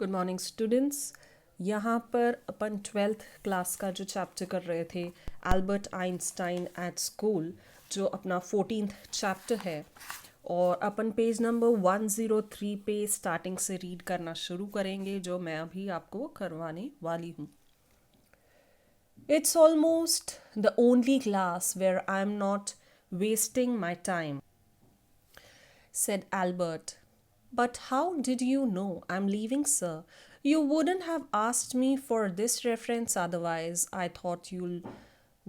Good morning students. यहाँ पर अपन 12th class का जो चैप्टर कर रहे थे एल्बर्ट आइंस्टाइन एट स्कूल, जो अपना 14th चैप्टर है, और अपन पेज नंबर 103 पे स्टार्टिंग से रीड करना शुरू करेंगे, जो मैं अभी आपको करवाने वाली हूँ। It's almost the only class where I'm not wasting my time, said Albert. But how did you know I'm leaving, sir? You wouldn't have asked me for this reference otherwise. I thought you'll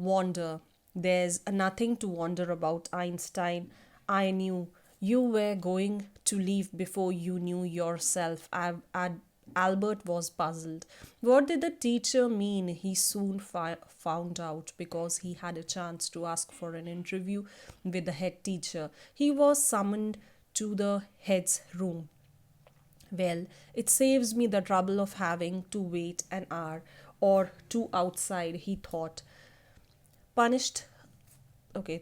wonder. There's nothing to wonder about, Einstein. I knew you were going to leave before you knew yourself. Albert was puzzled. What did the teacher mean? He soon found out because he had a chance to ask for an interview with the head teacher. He was summoned to the head's room. Well, it saves me the trouble of having to wait an hour or two outside, he thought. Punished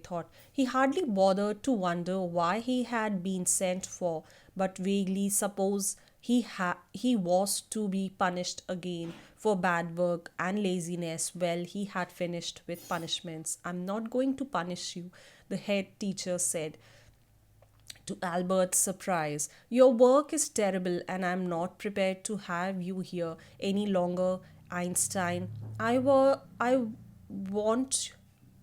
thought. He hardly bothered to wonder why he had been sent for, but vaguely suppose he was to be punished again for bad work and laziness. Well, he had finished with punishments. I'm not going to punish you, the head teacher said. To Albert's surprise, your work is terrible and I'm not prepared to have you here any longer, Einstein. I want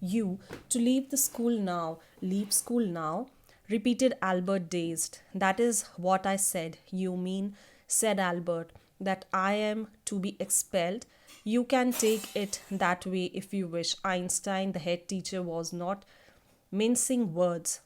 you to leave the school now. Leave school now? Repeated Albert, dazed. That is what I said. You mean, said Albert, that I am to be expelled? You can take it that way if you wish. Einstein, the head teacher, was not mincing words.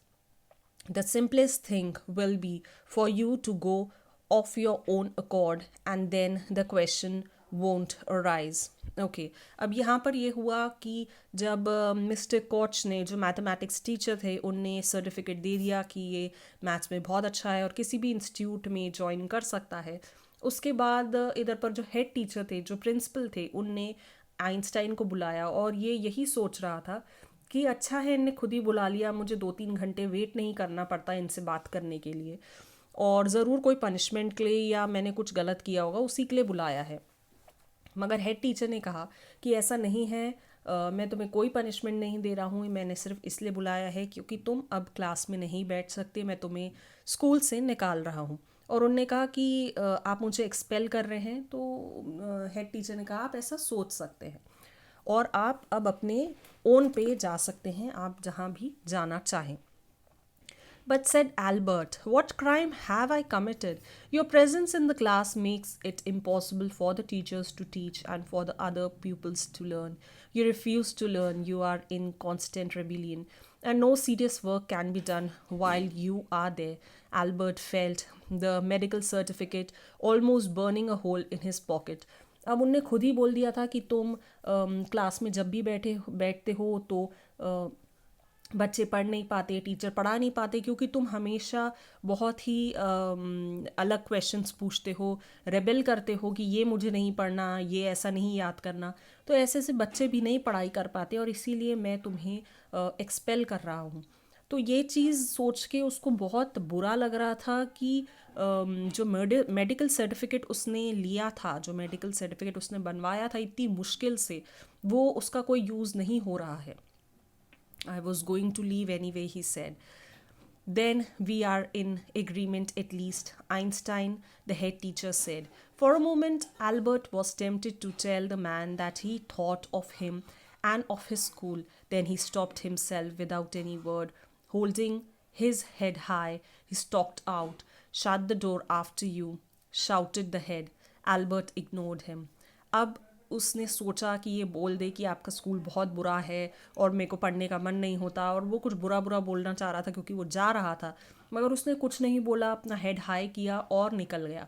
The simplest thing will be for you to go of your own accord and then the question won't arise. Okay अब यहाँ पर ये हुआ कि जब mister coach ने, जो mathematics teacher थे, उनने सर्टिफिकेट दे दिया कि ये मैथ्स में बहुत अच्छा है और किसी भी इंस्टीट्यूट में ज्वाइन कर सकता है, उसके बाद इधर पर जो हेड टीचर थे, जो प्रिंसिपल थे, उनने आइंस्टाइन को बुलाया और ये यही सोच रहा था कि अच्छा है इनने खुद ही बुला लिया, मुझे 2-3 घंटे वेट नहीं करना पड़ता इनसे बात करने के लिए, और ज़रूर कोई पनिशमेंट के लिए या मैंने कुछ गलत किया होगा उसी के लिए बुलाया है। मगर हेड टीचर ने कहा कि ऐसा नहीं है, मैं तुम्हें कोई पनिशमेंट नहीं दे रहा हूँ, मैंने सिर्फ इसलिए बुलाया है क्योंकि तुम अब क्लास में नहीं बैठ सकते, मैं तुम्हें स्कूल से निकाल रहा हूँ। और उनने कहा कि आप मुझे एक्सपेल कर रहे हैं, तो हेड टीचर ने कहा आप ऐसा सोच सकते हैं और आप अब अपने ओन पे जा सकते हैं, आप जहाँ भी जाना चाहें। But said Albert, what crime have I committed? Your presence in the class makes it impossible for the teachers to teach and for the other pupils to learn. You refuse to learn, you are in constant rebellion, and no serious work can be done while you are there. Albert felt the medical certificate almost burning a hole in his pocket. अब उनने खुद ही बोल दिया था कि तुम class में जब भी बैठते हो तो बच्चे पढ़ नहीं पाते, टीचर पढ़ा नहीं पाते, क्योंकि तुम हमेशा बहुत ही अलग क्वेश्चंस पूछते हो, रेबेल करते हो कि ये मुझे नहीं पढ़ना, ये ऐसा नहीं याद करना, तो ऐसे से बच्चे भी नहीं पढ़ाई कर पाते और इसीलिए मैं तुम्हें एक्सपेल कर रहा हूँ। तो ये चीज़ सोच के उसको बहुत बुरा लग रहा था कि जो मेडिकल सर्टिफिकेट उसने लिया था, जो मेडिकल सर्टिफिकेट उसने बनवाया था इतनी मुश्किल से, वो उसका कोई यूज़ नहीं हो रहा है। I was going to leave anyway, he said. Then we are in agreement at least, Einstein, the head teacher said. For a moment, Albert was tempted to tell the man that he thought of him and of his school. Then he stopped himself without any word. Holding his head high, he stalked out. Shut the door after you, shouted the head. Albert ignored him. अब उसने सोचा कि ये बोल दे कि आपका school बहुत बुरा है और मेरे को पढ़ने का मन नहीं होता, और वो कुछ बुरा बुरा बोलना चाह रहा था क्योंकि वो जा रहा था, मगर उसने कुछ नहीं बोला, अपना हेड हाई किया और निकल गया।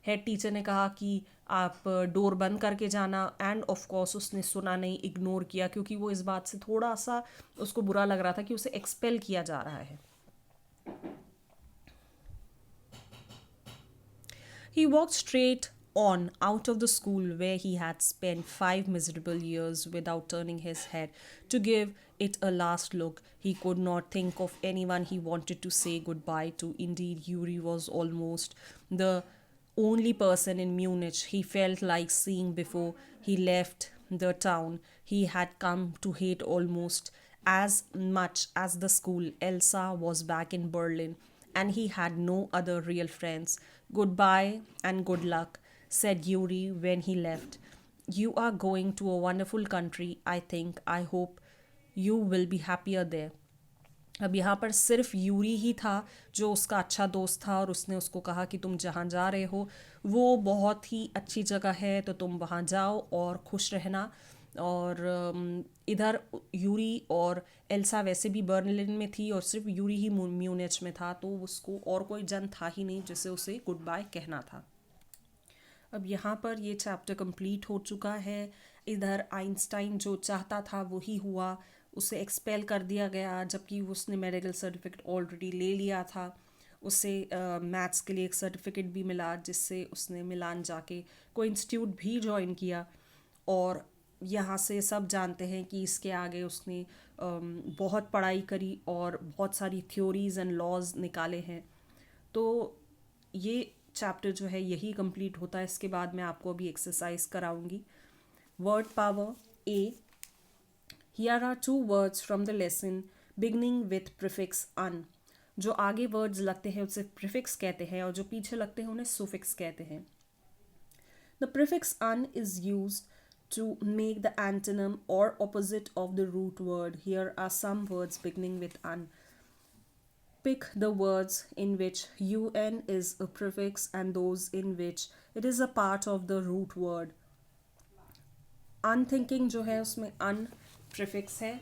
हेड टीचर ने कहा कि आप डोर बंद करके जाना, एंड ऑफ कोर्स उसने सुना नहीं, इग्नोर किया, क्योंकि वो इस बात से थोड़ा सा उसको बुरा लग रहा था कि उसे एक्सपेल किया जा रहा है। He walked straight on out of the school where he had spent 5 miserable years without turning his head to give it a last look. He could not think of anyone he wanted to say goodbye to. Indeed, Yuri was almost the only person in Munich he felt like seeing before he left the town he had come to hate almost as much as the school. Elsa was back in Berlin and he had no other real friends. Goodbye and good luck, said Yuri when he left. You are going to a wonderful country, I think. I hope you will be happier there. अब यहाँ पर सिर्फ Yuri ही था जो उसका अच्छा दोस्त था और उसने उसको कहा कि तुम जहाँ जा रहे हो वो बहुत ही अच्छी जगह है, तो तुम वहाँ जाओ और खुश रहना। और इधर यूरी और एल्सा वैसे भी बर्लिन में थी और सिर्फ यूरी ही म्यूनिच में था, तो उसको और कोई जन था ही नहीं जिसे उसे गुड बाय कहना था। अब यहाँ पर ये चैप्टर कंप्लीट हो चुका है। इधर आइंस्टाइन जो चाहता था वही हुआ, उसे एक्सपेल कर दिया गया जबकि उसने मेडिकल सर्टिफिकेट ऑलरेडी ले लिया था। उसे मैथ्स के लिए एक सर्टिफिकेट भी मिला जिससे उसने मिलान जाके कोई इंस्टीट्यूट भी ज्वाइन किया। और यहाँ से सब जानते हैं कि इसके आगे उसने बहुत पढ़ाई करी और बहुत सारी थ्योरीज एंड लॉज निकाले हैं। तो ये चैप्टर जो है यही कंप्लीट होता है। इसके बाद मैं आपको अभी एक्सरसाइज कराऊंगी। Word power A. Here are two words from the lesson beginning with prefix un. जो आगे वर्ड्स लगते हैं उसे प्रीफिक्स कहते हैं और जो पीछे लगते हैं उन्हें सुफिक्स कहते हैं। The prefix un is used to make the antonym or opposite of the root word. Here are some words beginning with un. Pick the words in which un is a prefix and those in which it is a part of the root word. Unthinking जो है उसमें un prefix है।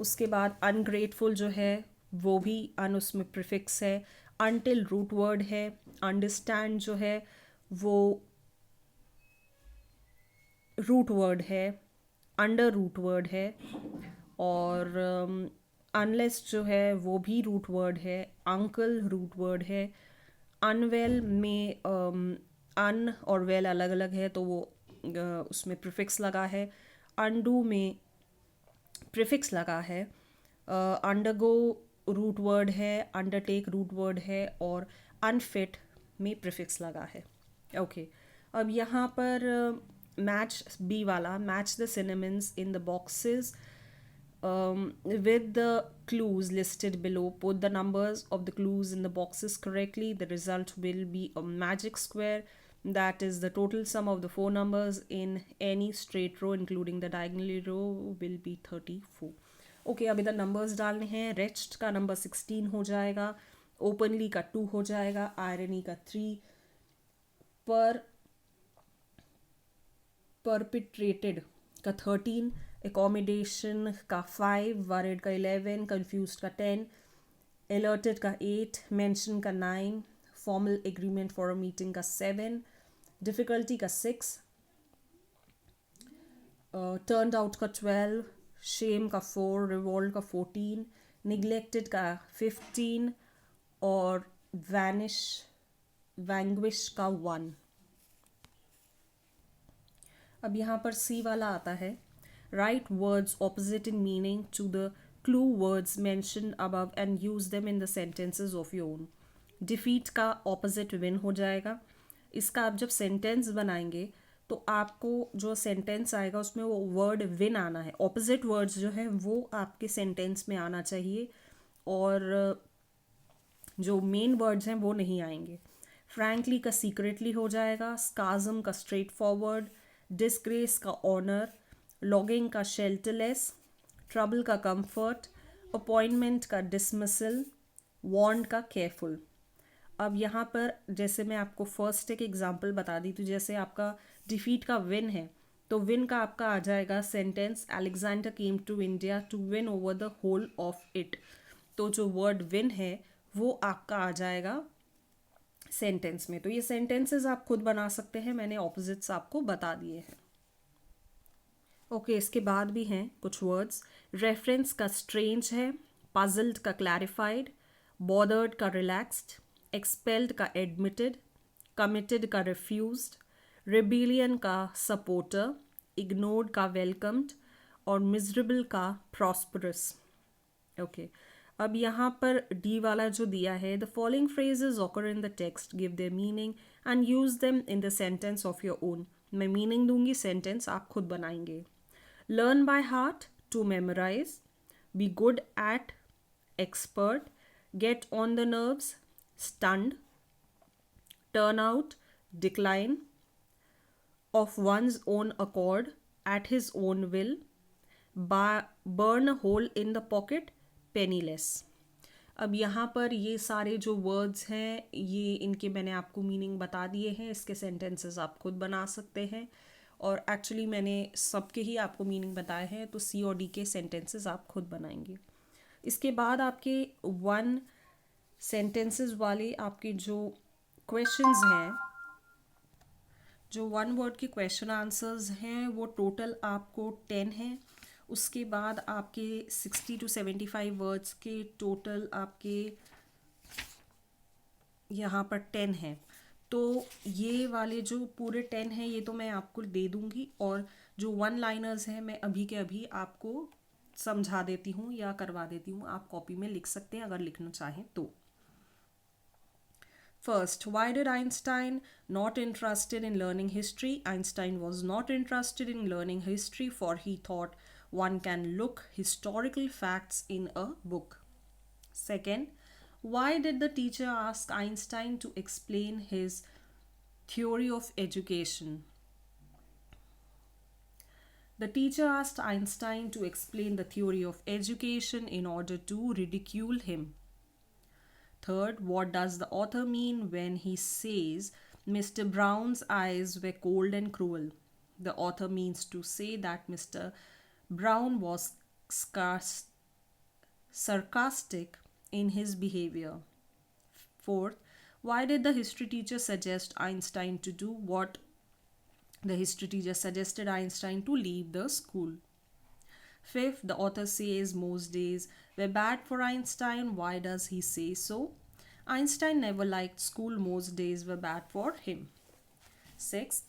उसके बाद ungrateful जो है वो भी अन उसमें प्रीफिक्स है। अनटिल रूट वर्ड है। अंडरस्टैंड जो है वो रूट वर्ड है। अंडर रूट वर्ड है। और अनलेस जो है वो भी रूट वर्ड है। अंकल रूट वर्ड है। अनवेल में अन और वेल अलग अलग है तो वो उसमें प्रीफिक्स लगा है। अंडू में प्रीफिक्स लगा है। अंडरगो रूट वर्ड है। अंडरटेक रूट वर्ड है और अनफिट में प्रीफिक्स लगा है। ओके अब यहाँ पर मैच बी वाला, match the synonyms in the boxes with the clues listed below. Put the numbers of the clues in the boxes correctly. The result will be a magic square, that is the total sum of the four numbers in any straight row including the diagonal row will be 34. Okay, अब इधर numbers डालने हैं। Rest का number 16 हो जाएगा, openly का 2 हो जाएगा, आयरनी का 3, परपिट्रेटेड का 13, एकोमोडेशन का 5, वरीड का 11, कंफ्यूज्ड का 10, अलर्टेड का 8, मेंशन का 9, formal agreement for a meeting का 7, डिफ़िकल्टी का 6, टर्न्ड आउट का 12, शेम का 4, रिवॉल्ट का 14, निगलेक्टेड का 15 और वैंग्विश का 1। अब यहाँ पर सी वाला आता है। Write words opposite in meaning to the clue words mention above and use them in the sentences of your own. Defeat का ऑपोजिट विन हो जाएगा। इसका आप जब सेंटेंस बनाएंगे तो आपको जो सेंटेंस आएगा उसमें वो वर्ड विन आना है। ऑपोजिट वर्ड्स जो है वो आपके सेंटेंस में आना चाहिए और जो मेन वर्ड्स हैं वो नहीं आएंगे। फ्रैंकली का सीक्रेटली हो जाएगा। स्काजम का स्ट्रेट फॉरवर्ड, डिस्ग्रेस का ऑनर, लॉगिंग का शेल्टरलेस, ट्रबल का कंफर्ट, अपॉइंटमेंट का डिसमिसल, वार्न का केयरफुल। अब यहाँ पर जैसे मैं आपको फर्स्ट एक एग्जांपल बता दी, तो जैसे आपका डिफीट का विन है तो विन का आपका आ जाएगा sentence Alexander came to India to win over the whole of it. तो जो वर्ड विन है वो आपका आ जाएगा सेंटेंस में। तो ये सेंटेंसेस आप खुद बना सकते हैं, मैंने ऑपोजिट्स आपको बता दिए हैं। ओके, इसके बाद भी हैं कुछ वर्ड्स। रेफरेंस का स्ट्रेंज है, पजल्ड का क्लैरिफाइड, बॉदर्ड का रिलैक्स्ड, एक्सपेल्ड का एडमिटेड, कमिटेड का रिफ्यूज्ड, रिबेलियन का सपोर्टर, इग्नोर्ड का वेलकम्ड और मिजरेबल का प्रॉस्परस। ओके, अब यहाँ पर डी वाला जो दिया है, the following phrases occur in the text, give their meaning and use them in the sentence of your own. मैं मीनिंग दूंगी, सेंटेंस आप खुद बनाएंगे। Learn by heart, to memorise, be good at, expert, get on the nerves, stunned, turn out, decline, of one's own accord, at his own will, burn a hole in the pocket, penniless। अब यहाँ पर ये सारे जो words हैं, ये इनके मैंने आपको मीनिंग बता दिए हैं। इसके सेंटेंसेस आप खुद बना सकते हैं, और एक्चुअली मैंने सबके ही आपको मीनिंग बताए हैं, तो सी और डी के सेंटेंसेस आप खुद बनाएंगे। इसके बाद आपके वन सेंटेंसेस वाले आपके जो क्वेश्चंस हैं, जो वन वर्ड के क्वेश्चन आंसर्स हैं, वो टोटल आपको 10 हैं। उसके बाद आपके 60 to 75 वर्ड्स के टोटल आपके यहाँ पर 10 हैं। तो ये वाले जो पूरे 10 हैं, ये तो मैं आपको दे दूँगी, और जो वन लाइनर्स हैं मैं अभी के अभी आपको समझा देती हूँ या करवा देती हूँ। आप कॉपी में लिख सकते हैं अगर लिखना चाहें तो। First, why did Einstein not interested in learning history? Einstein was not interested in learning history, for he thought one can look historical facts in a book. Second, why did the teacher ask Einstein to explain his theory of education? The teacher asked Einstein to explain the theory of education in order to ridicule him. Third, what does the author mean when he says Mr. Brown's eyes were cold and cruel? The author means to say that Mr. Brown was sarcastic in his behavior. Fourth, why did the history teacher suggest Einstein to do what? The history teacher suggested Einstein to leave the school. Fifth, the author says most days were bad for Einstein. Why does he say so? Einstein never liked school. Most days were bad for him. Sixth,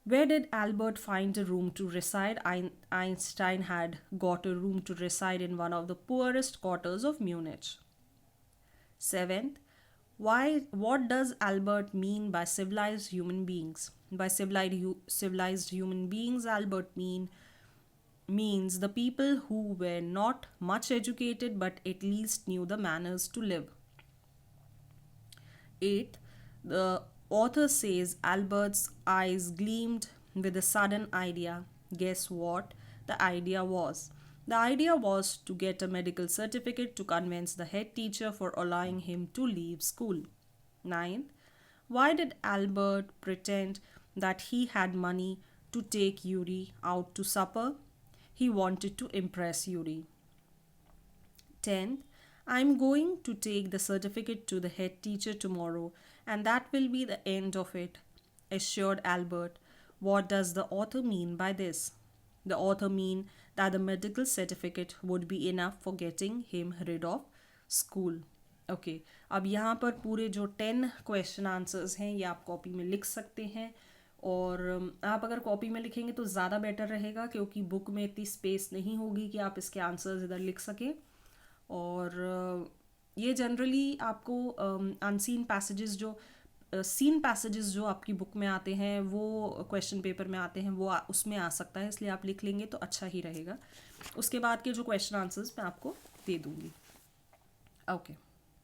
where did Albert find a room to reside? Einstein had got a room to reside in one of the poorest quarters of Munich. Seventh, what does Albert mean by civilized human beings? By civilized human beings, Albert means the people who were not much educated but at least knew the manners to live. Eighth, the author says Albert's eyes gleamed with a sudden idea. Guess what the idea was? The idea was to get a medical certificate to convince the head teacher for allowing him to leave school. Ninth, why did Albert pretend that he had money to take Yuri out to supper? He wanted to impress Yuri. 10th, I'm going to take the certificate to the head teacher tomorrow, and that will be the end of it, assured Albert. What does the author mean by this? The author mean that the medical certificate would be enough for getting him rid of school. Okay अब यहाँ पर पूरे जो 10 question answers हैं ये आप copy में लिख सकते हैं, और आप अगर कॉपी में लिखेंगे तो ज़्यादा बेटर रहेगा, क्योंकि बुक में इतनी स्पेस नहीं होगी कि आप इसके आंसर्स इधर लिख सकें। और ये जनरली आपको अनसीन पैसेजेस जो सीन पैसेजेस जो आपकी बुक में आते हैं, वो क्वेश्चन पेपर में आते हैं, वो उसमें आ सकता है, इसलिए आप लिख लेंगे तो अच्छा ही रहेगा। उसके बाद के जो क्वेश्चन आंसर्स मैं आपको दे दूँगी। ओके।